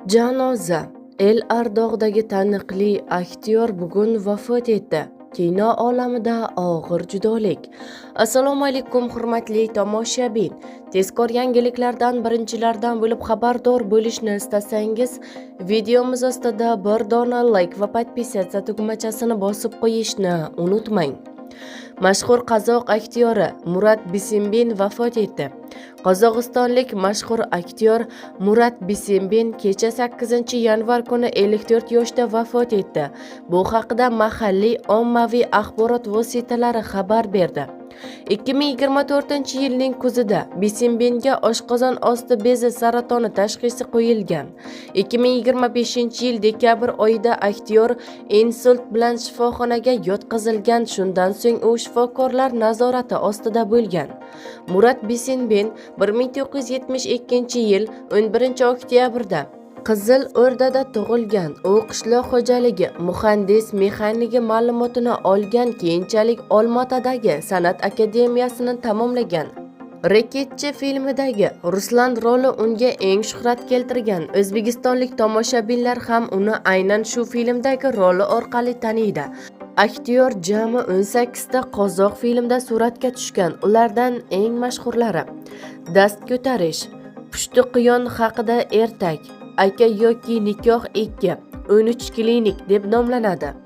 Janoza. El Ardog'dagi taniqli aktyor bugun vafot etdi. Kino olamida og'ir judolik. Assalomu alaykum hurmatli tomoshabin. Tezkor yangiliklardan birinchilardan bo'lib xabardor bo'lishni istasangiz, videomiz ostida bir dona like va podpisatsiya tugmachasini bosib qo'yishni unutmang. Mashhur qozoq aktyori Murat Bisimbin vafot etdi. Qozog'istonlik mashhur aktyor Murat Bisimbin kecha 8-yanvar kuni 54 yoshda vafot etdi. Bu haqida mahalliy ommaviy axborot vositalari xabar berdi. 2024-yilning kuzida Bisimbinga oshqozon osti bezi saratoni tashxisi qo'yilgan. 2025-yil dekabr oyida aktyor insult bilan shifoxonaga yotqizilgan. Shundan so'ng u shifokorlar nazorati ostida bo'lgan. Murat Bisimbin 1972-yil 11-oktyabrda Qizil O'rdada tug'ilgan. U qishloq xo'jaligi muhandis-mexanigi ma'lumotini olgan, keyinchalik Olmaotadagi San'at akademiyasini tamomlagan. Reketchi filmidagi Ruslan roli unga eng shuhrat keltirgan. O'zbekistonlik tomoshabinlar ham uni aynan shu filmdagi roli orqali taniydi. Aktyor jami 18 ta qozoq filmda suratga tushgan. Ulardan eng mashhurlari: Dast ko'tarish, Pushti quyon haqida ertak, Aka yoki nikoh 2, 13 klinik deb nomlanadi.